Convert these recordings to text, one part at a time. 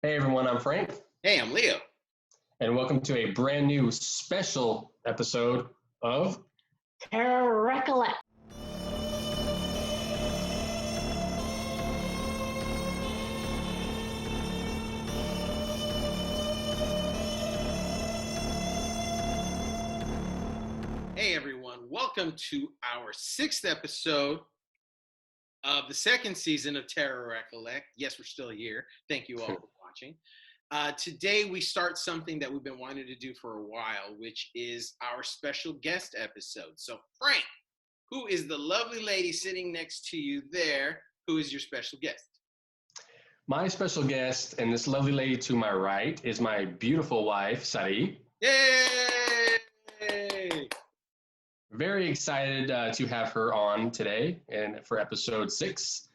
Hey everyone, I'm Frank, Hey, I'm Leo. and welcome to a brand new special episode of RECOLLECT. Hey, everyone. Welcome to our 6th episode of the 2nd season of Terror Recollect. Yes, we're still here. Thank you all for watching. Today, we start something that we've been wanting to do for a while, which is our special guest episode. So, Frank, who is the lovely lady sitting next to you there? Who is your special guest? my special guest, and this lovely lady to my right is my beautiful wife, Sari. Yay! Very excited to have her on today and for episode 6.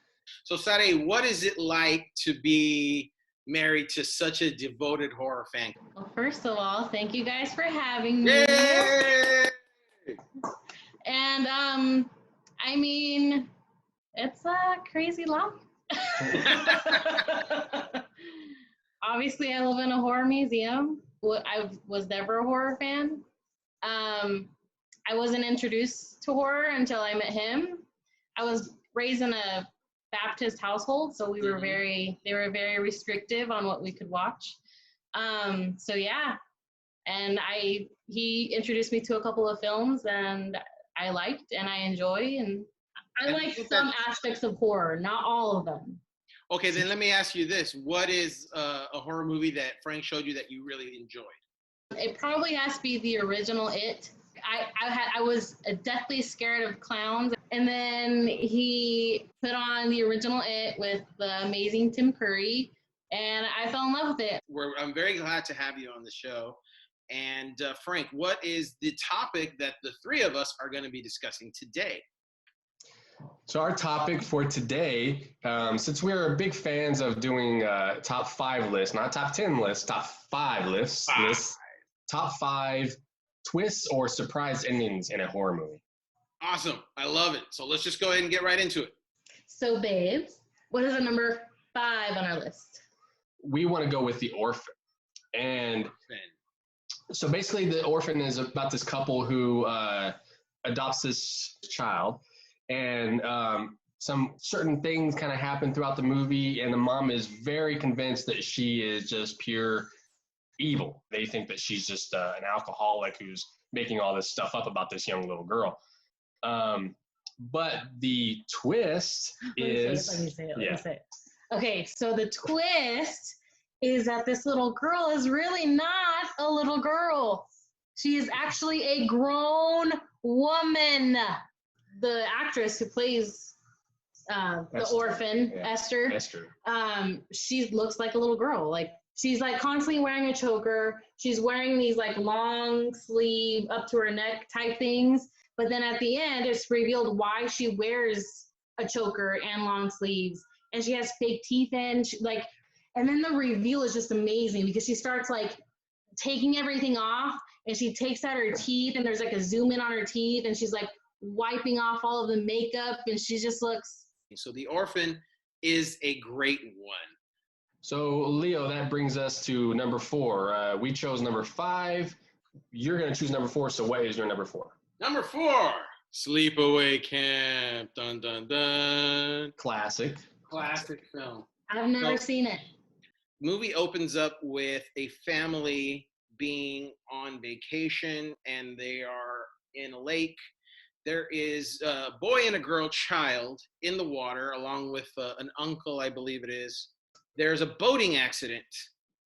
So, Sade, what is it like to be married to such a devoted horror fan? Well, first of all, thank you guys for having me. Yay! And I mean, it's a crazy life. Obviously, I live in a horror museum. I was never a horror fan. I wasn't introduced to horror until I met him. I was raised in a Baptist household, so they were very restrictive on what we could watch. So yeah, and he introduced me to a couple of films, and I liked and I enjoy, and I like some aspects of horror, not all of them. Okay, then let me ask you this: what is a horror movie that Frank showed you that you really enjoyed? It probably has to be the original It. I was deathly scared of clowns, and then he put on the original It with the amazing Tim Curry, and I fell in love with it. I'm very glad to have you on the show. And Frank, what is the topic that the three of us are going to be discussing today? So our topic for today, since we're big fans of doing top 5 lists, not top 10 lists, top 5 lists, top 5 twists or surprise endings in a horror movie. Awesome. I love it. So let's just go ahead and get right into it. So, babes, what is the number 5 on our list? We want to go with The Orphan. And so basically The Orphan is about this couple who adopts this child, and some certain things kind of happen throughout the movie, and the mom is very convinced that she is just pure evil. They think that she's just an alcoholic who's making all this stuff up about this young little girl. But the twist is... Let me say it. Okay, so the twist is that this little girl is really not a little girl. She is actually a grown woman. The actress who plays the orphan, Esther, she looks like a little girl. Like, she's like constantly wearing a choker. She's wearing these like long sleeve up to her neck type things. But then at the end, it's revealed why she wears a choker and long sleeves. And she has fake teeth in. And then the reveal is just amazing because she starts like taking everything off, and she takes out her teeth, and there's like a zoom in on her teeth, and she's like wiping off all of the makeup, and she just looks. So The Orphan is a great one. So, Leo, that brings us to number 4. We chose number 5. You're going to choose number 4, so what is your number 4? Number 4, Sleepaway Camp. Dun, dun, dun. Classic film. I've never seen it. Movie opens up with a family being on vacation, and they are in a lake. There is a boy and a girl child in the water, along with an uncle, I believe it is. There's a boating accident,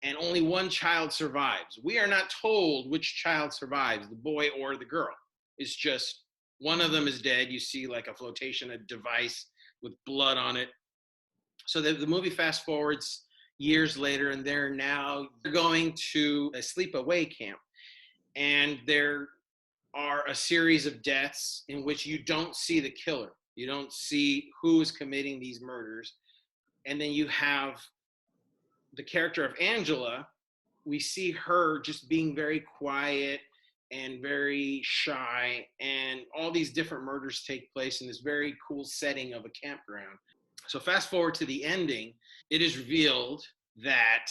and only one child survives. We are not told which child survives, the boy or the girl. It's just one of them is dead. You see like a flotation device with blood on it. So the movie fast forwards years later, and they're now going to a sleepaway camp. And there are a series of deaths in which you don't see the killer. You don't see who is committing these murders. And then you have the character of Angela. We see her just being very quiet and very shy, and all these different murders take place in this very cool setting of a campground. So fast forward to the ending, it is revealed that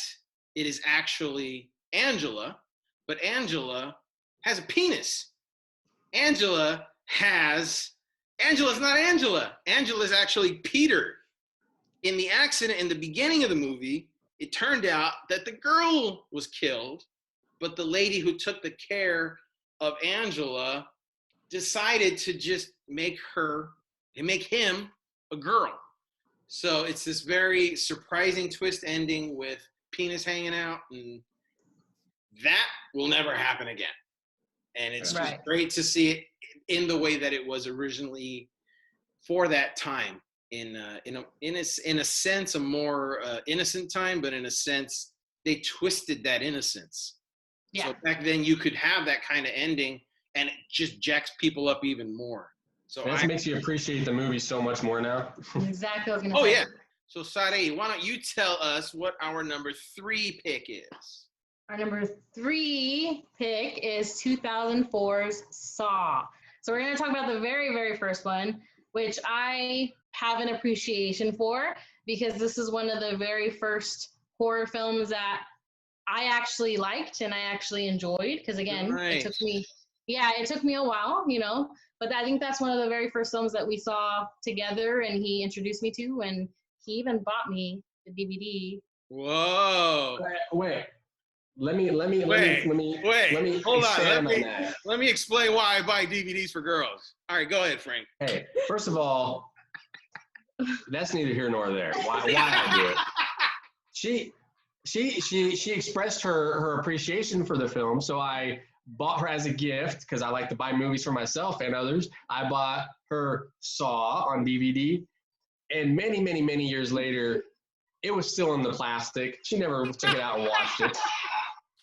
it is actually Angela, but Angela has a penis. Angela's not Angela. Angela's actually Peter. In the accident in the beginning of the movie, it turned out that the girl was killed, but the lady who took the care of Angela decided to just make him a girl. So it's this very surprising twist ending with penis hanging out, and that will never happen again. And it's just great to see it in the way that it was originally for that time. In a sense, a more innocent time, but in a sense, they twisted that innocence. Yeah. So back then, you could have that kind of ending, and it just jacks people up even more. So that makes you appreciate the movie so much more now. Exactly. Oh yeah. So Sade, why don't you tell us what our number 3 pick is? Our number 3 pick is 2004's Saw. So we're going to talk about the very, very first one, which I have an appreciation for, because this is one of the very first horror films that I actually liked and I actually enjoyed. Because again, it took me a while, but I think that's one of the very first films that we saw together, and he introduced me to, and he even bought me the DVD. Whoa! Wait. Let me hold on. Let me explain why I buy DVDs for girls. All right, go ahead, Frank. Hey, first of all, that's neither here nor there. Why I do it? She expressed her appreciation for the film, so I bought her as a gift, because I like to buy movies for myself and others. I bought her Saw on DVD, and many, many, many years later, it was still in the plastic. She never took it out and watched it.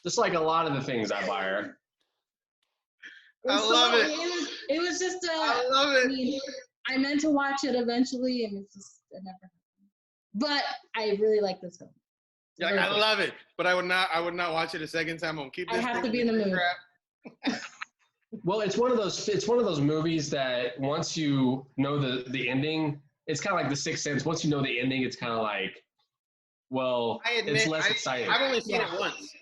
Just like a lot of the things I buy her. I love it. It was just I love it. I meant to watch it eventually, and it never happened. But I really like this film. Yeah, I love it, but I would not watch it a second time. I'm gonna keep this. I have to be in the mood. Well, it's one of those movies that once you know the ending, it's kind of like The Sixth Sense. Once you know the ending, it's kind of like, well, it's less exciting. I've only seen it once.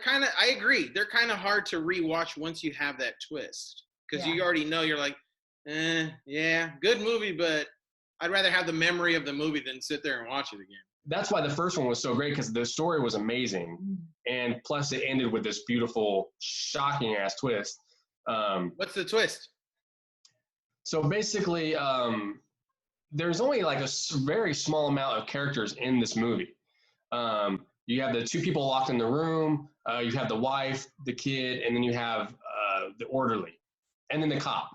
I agree. They're kind of hard to rewatch once you have that twist, because you already know. You're like, yeah, good movie, but I'd rather have the memory of the movie than sit there and watch it again. That's why the first one was so great, because the story was amazing, and plus it ended with this beautiful, shocking ass twist. What's the twist? So basically, there's only like a very small amount of characters in this movie. You have the 2 people locked in the room. You have the wife, the kid, and then you have the orderly, and then the cop.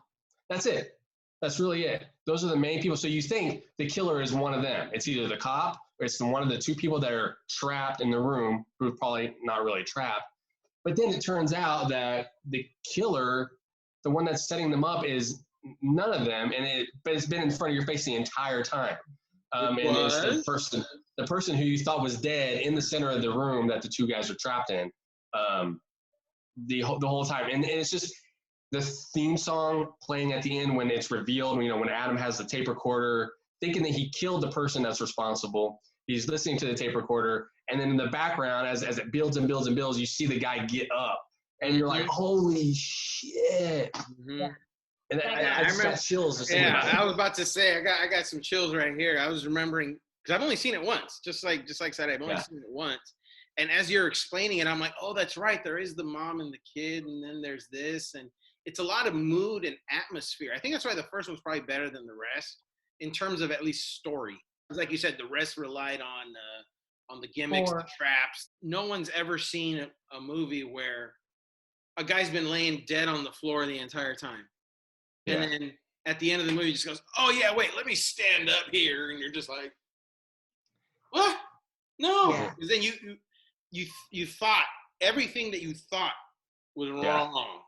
That's it. That's really it. Those are the main people. So you think the killer is one of them. It's either the cop or it's one of the 2 people that are trapped in the room, who are probably not really trapped. But then it turns out that the killer, the one that's setting them up, is none of them, but it's been in front of your face the entire time. And it's the person who you thought was dead in the center of the room that the 2 guys are trapped in the whole time. And it's just the theme song playing at the end when it's revealed, when Adam has the tape recorder, thinking that he killed the person that's responsible. He's listening to the tape recorder, and then in the background, as it builds and builds and builds, you see the guy get up, and you're like, holy shit. Mm-hmm. And I just got chills. I was about to say, I got some chills right here. I was remembering, because I've only seen it once, just like said, I've only seen it once. And as you're explaining it, I'm like, oh, that's right. There is the mom and the kid, and then there's this, and it's a lot of mood and atmosphere. I think that's why the first one's probably better than the rest in terms of at least story. Because like you said, the rest relied on the gimmicks, the traps. No one's ever seen a movie where a guy's been laying dead on the floor the entire time. And then at the end of the movie, he just goes, oh, yeah, wait, let me stand up here. And you're just like, what? No. Because then you thought everything that you thought was wrong.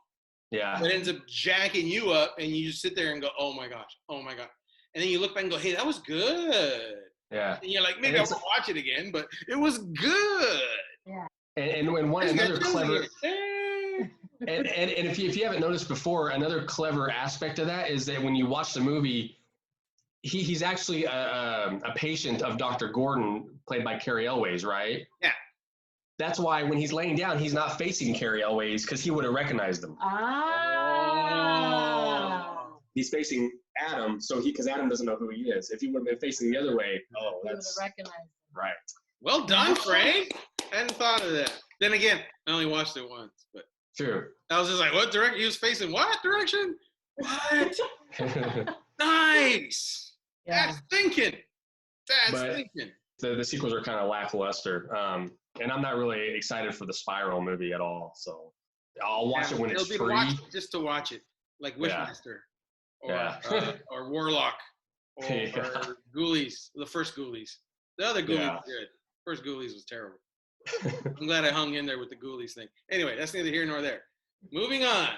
Yeah. It ends up jacking you up, and you just sit there and go, oh, my gosh. And then you look back and go, hey, that was good. Yeah. And you're like, maybe I won't watch it again, but it was good. Yeah. And another clever... And if you haven't noticed before, another clever aspect of that is that when you watch the movie, he's actually a patient of Dr. Gordon, played by Carrie Elways, right? Yeah. That's why when he's laying down, he's not facing Carrie always because he would have recognized him. He's facing Adam, so because Adam doesn't know who he is. If he would have been facing the other way, he would have recognized him. Right. Well done, Frank. Hadn't thought of that. Then again, I only watched it once, but True. I was just like, what direction? He was facing what direction? What? Nice. Yeah. That's thinking. Thinking. The sequels are kind of lackluster, and I'm not really excited for the Spiral movie at all. So I'll watch it when it's free. Just to watch it, like Wishmaster or Warlock or Ghoulies. The first Ghoulies. The other Ghoulies was good. First Ghoulies was terrible. I'm glad I hung in there with the Ghoulies thing. Anyway, that's neither here nor there. Moving on.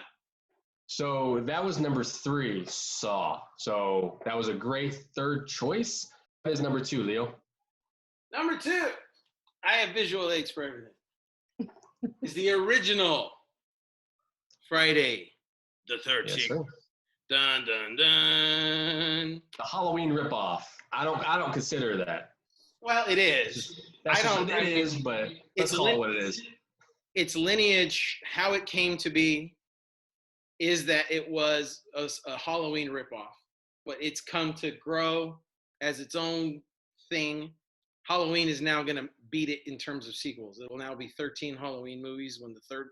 So that was number 3, Saw. So that was a great third choice. That is number 2, Leo. Number 2. I have visual aids for everything. Is the original Friday the 13th. Yes, sir. Dun dun dun. The Halloween ripoff. I don't consider that. Well, it is. It is, but let's call it what it is. Its lineage, how it came to be, is that it was a Halloween ripoff, but it's come to grow as its own thing. Halloween is now going to beat it in terms of sequels. It will now be 13 Halloween movies when the third.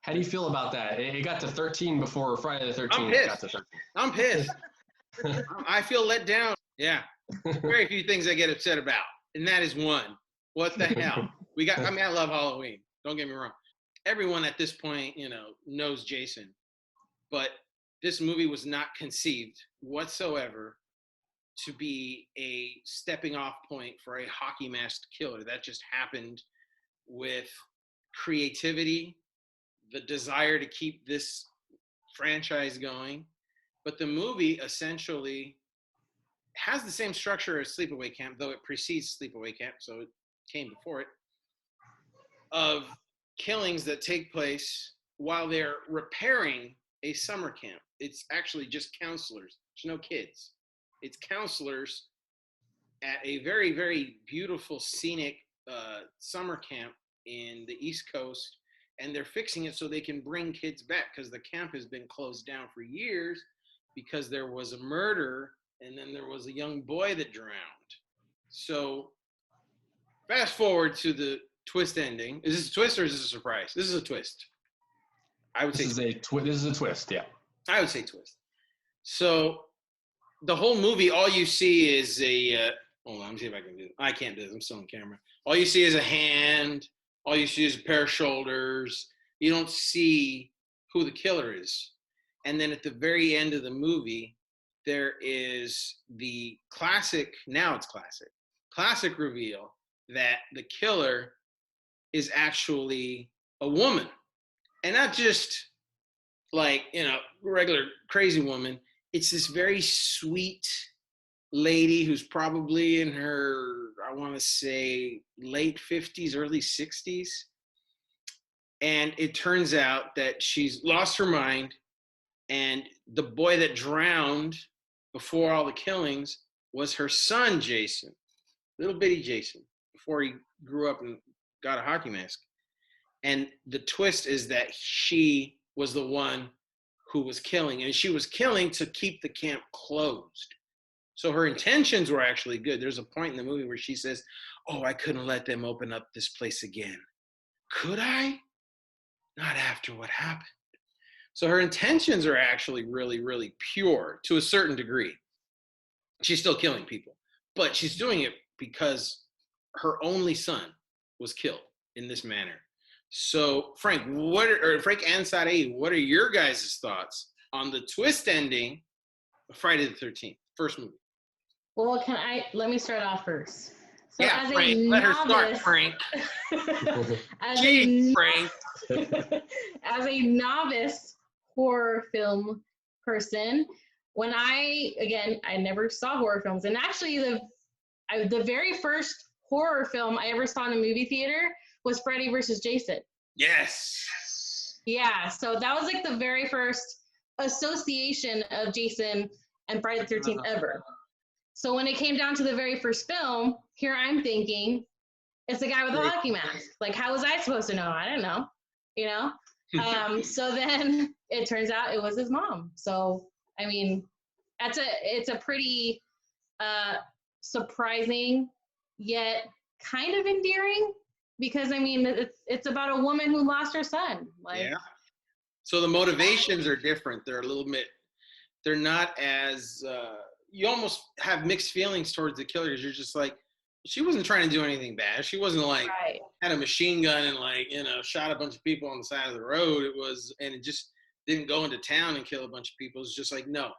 How do you feel about that? It got to 13 before Friday the 13th got to 13. I'm pissed. I feel let down. Yeah. Very few things I get upset about, and that is one. What the hell? I love Halloween. Don't get me wrong. Everyone at this point, knows Jason. But this movie was not conceived whatsoever to be a stepping off point for a hockey masked killer. That just happened with creativity, the desire to keep this franchise going. But the movie essentially has the same structure as Sleepaway Camp, though it precedes Sleepaway Camp, so it came before it, of killings that take place while they're repairing a summer camp. It's actually just counselors. There's no kids. It's counselors at a very, very beautiful scenic summer camp in the East Coast, and they're fixing it so they can bring kids back because the camp has been closed down for years because there was a murder and then there was a young boy that drowned. So fast forward to the twist ending. Is this a twist or is this a surprise? This is a twist. I would say this is a twist, yeah. I would say twist. So the whole movie, all you see is hold on, let me see if I can do it. I can't do this. I'm still on camera. All you see is a hand. All you see is a pair of shoulders. You don't see who the killer is. And then at the very end of the movie, there is the classic reveal that the killer is actually a woman. And not just like, regular crazy woman. It's this very sweet lady who's probably in her, I want to say, late 50s, early 60s. And it turns out that she's lost her mind. And the boy that drowned before all the killings was her son, Jason, little bitty Jason, before he grew up and got a hockey mask. And the twist is that she was the one who was killing, and she was killing to keep the camp closed. So her intentions were actually good. There's a point in the movie where she says, "Oh, I couldn't let them open up this place again. Could I? Not after what happened." So her intentions are actually really, really pure to a certain degree. She's still killing people, but she's doing it because her only son was killed in this manner. So Frank and Sade, what are your guys' thoughts on the twist ending of Friday the 13th, first movie? Well, let me start off first. So yeah, as Frank, let her start, Frank. Frank. As a novice horror film person, when I never saw horror films, and actually the very first horror film I ever saw in a movie theater was Freddy versus Jason. Yes. Yeah, so that was like the very first association of Jason and Friday the 13th ever. So when it came down to the very first film, here I'm thinking, It's the guy with the hockey mask. Like, how was I supposed to know? I didn't know, you know? So then it turns out it was his mom. So, I mean, it's a pretty surprising yet kind of endearing, because I mean, it's about a woman who lost her son. Like, yeah. So the motivations are different. They're not as, you almost have mixed feelings towards the killer, because you're just like, she wasn't trying to do anything bad. She wasn't like, had a machine gun and like, shot a bunch of people on the side of the road. And it just didn't go into town and kill a bunch of people. It's just like, no,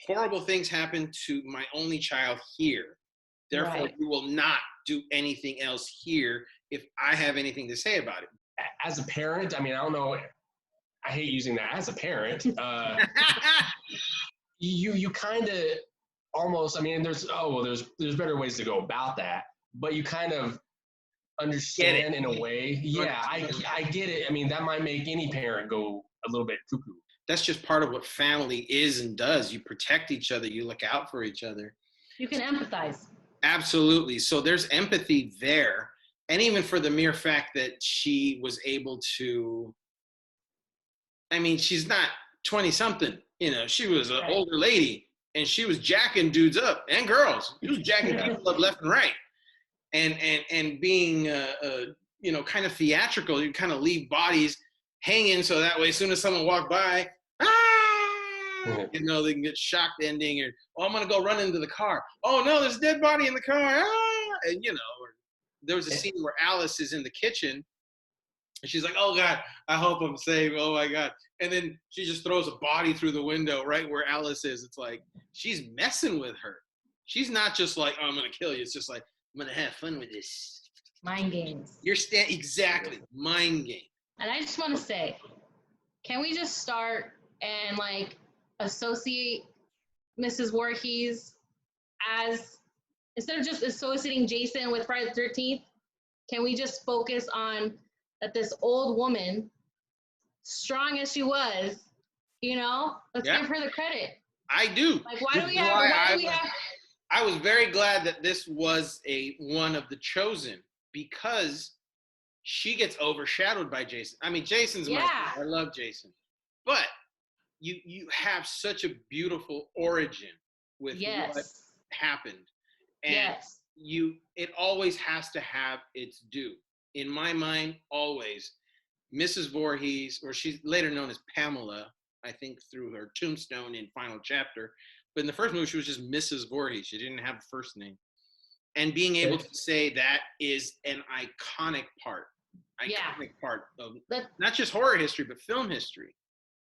horrible things happened to my only child here. Therefore, you will not do anything else here if I have anything to say about it. As a parent, I mean, I don't know. I hate using that. As a parent, you kind of almost. I mean, there's better ways to go about that, but you kind of understand in a way. Yeah, I get it. I mean, that might make any parent go a little bit cuckoo. That's just part of what family is and does. You protect each other. You look out for each other. You can empathize. Absolutely. So there's empathy there. And even for the mere fact that she was able to, I mean, she's not 20-something, she was an older lady, and she was jacking dudes up, and girls. She was jacking people up left and right. And being, kind of theatrical, you kind of leave bodies hanging, so that way as soon as someone walked by, they can get shocked ending, or, oh, I'm going to go run into the car. Oh, no, there's a dead body in the car. And, there was a scene where Alice is in the kitchen, and she's like, oh, God, I hope I'm safe. Oh, my God. And then she just throws a body through the window right where Alice is. It's like, she's messing with her. She's not just like, oh, I'm going to kill you. It's just like, I'm going to have fun with this. Mind games. Exactly. Mind game. And I just want to say, can we just start and, like, associate Mrs. Voorhees as, instead of just associating Jason with Friday the 13th, can we just focus on that this old woman, strong as she was, let's give her the credit. I do. Like, why do we have? I was very glad that this was one of the chosen, because she gets overshadowed by Jason. I mean, Jason's my favorite. I love Jason. But you have such a beautiful origin with what happened. And it always has to have its due. In my mind, always, Mrs. Voorhees, or she's later known as Pamela, I think through her tombstone in Final Chapter. But in the first movie, she was just Mrs. Voorhees. She didn't have a first name. And being able to say that is an iconic part of not just horror history, but film history.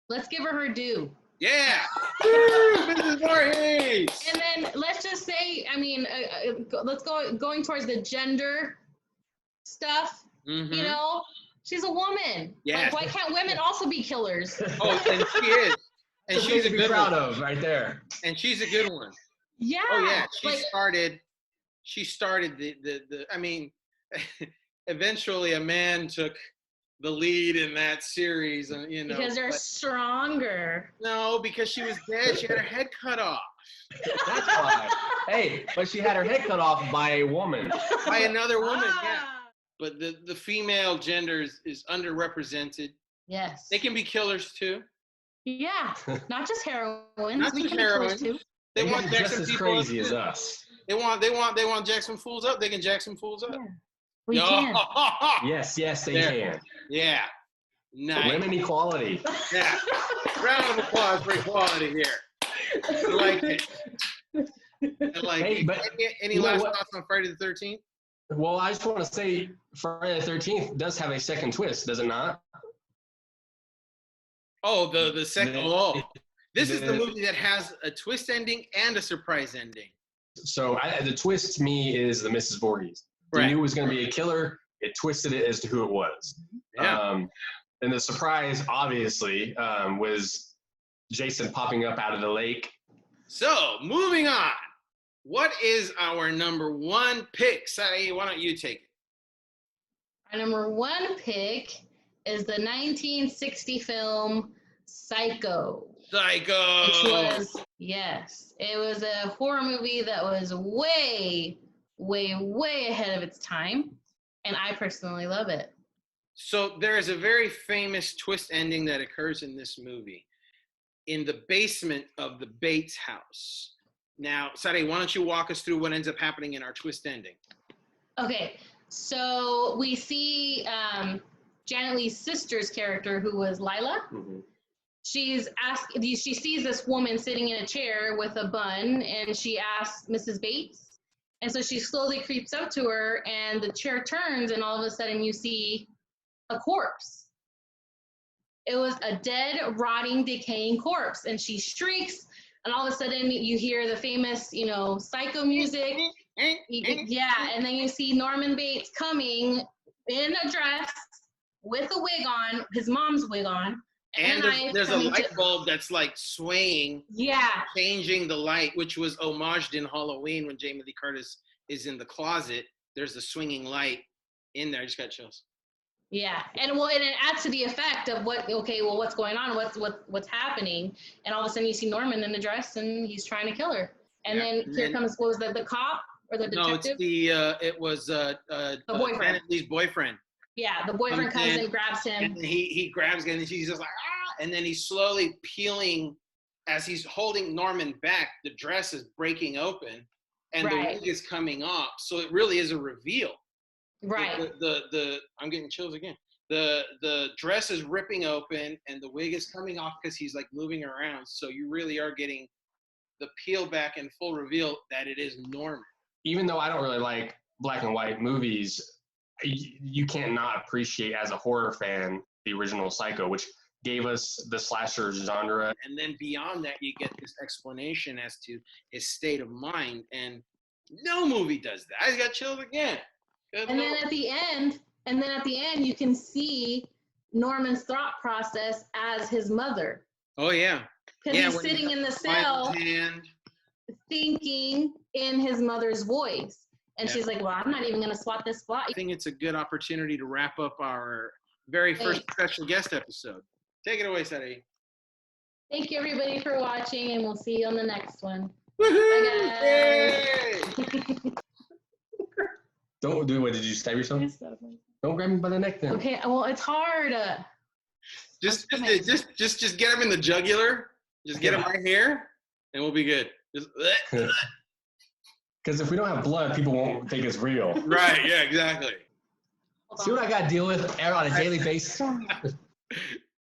Let's give her due. Yeah. Mrs. Voorhees. And then let's just say, I mean, let's going towards the gender stuff, she's a woman. Yes. Like, why can't women also be killers? Oh, and she is. And she's a good proud one. of right there. And she's a good one. Yeah. Oh yeah. She started the I mean, eventually a man took the lead in that series, and because they're stronger. No, because she was dead. She had her head cut off. That's why. Hey, but she had her head cut off by a woman. By another woman, yeah. But the female gender is underrepresented. Yes. They can be killers too. Yeah, not just heroines. Not just heroines. Too. They want just as crazy as us. They want jack some fools up. They can jack some fools up. Yeah. We can. Yes, they can. Yeah. Nice. Women equality. Yeah. Round of applause for equality here. I like it. Hey, but any last thoughts on Friday the 13th? Well, I just want to say Friday the 13th does have a second twist, does it not? Oh, the second. This is the movie that has a twist ending and a surprise ending. So the twist to me is the Mrs. Voorhees. Right. You knew it was going to be a killer. It twisted it as to who it was. Yeah. And the surprise, obviously, was Jason popping up out of the lake. So, moving on. What is our number one pick? Sally, why don't you take it? Our number one pick is the 1960 film Psycho. It was a horror movie that was way, way, way ahead of its time. And I personally love it. So there is a very famous twist ending that occurs in this movie in the basement of the Bates house. Now, Sade, why don't you walk us through what ends up happening in our twist ending? Okay, so we see Janet Leigh's sister's character, who was Lila. Mm-hmm. She sees this woman sitting in a chair with a bun, and she asks Mrs. Bates. And so she slowly creeps up to her, and the chair turns, and all of a sudden you see a corpse. It was a dead, rotting, decaying corpse, and she shrieks, and all of a sudden you hear the famous, psycho music. Yeah, and then you see Norman Bates coming in a dress with a wig on, his mom's wig on. And there's a light bulb that's like swaying, changing the light, which was homaged in Halloween when Jamie Lee Curtis is in the closet. There's a swinging light in there. I just got chills. Yeah, and it adds to the effect of what's going on, what's happening, and all of a sudden you see Norman in the dress and he's trying to kill her, and then here comes, what was that, the cop or the detective? No, it was the boyfriend. Janet Leigh's boyfriend. Yeah, the boyfriend comes in, grabs him, and he grabs him, and she's just like and then he's slowly peeling as he's holding Norman back. The dress is breaking open, and the wig is coming off, so it really is a reveal. Right. The I'm getting chills again. The dress is ripping open and the wig is coming off because he's like moving around. So you really are getting the peel back and full reveal that it is Norman. Even though I don't really like black and white movies, you can't not appreciate as a horror fan the original Psycho, which gave us the slasher genre. And then beyond that, you get this explanation as to his state of mind, and no movie does that. I got chills again. And then at the end, you can see Norman's thought process as his mother. Oh yeah. Because he's sitting in the cell, thinking in his mother's voice, and she's like, "Well, I'm not even going to swat this spot." I think it's a good opportunity to wrap up our very first special guest episode. Take it away, Sade. Thank you, everybody, for watching, and we'll see you on the next one. Woohoo! Bye, guys. Don't do it. Did you stab yourself? Don't grab me by the neck then. Okay, well, it's hard. Just get him in the jugular. Just get him right here, and we'll be good. Because if we don't have blood, people won't think it's real. Right, yeah, exactly. See what I got to deal with on a daily basis?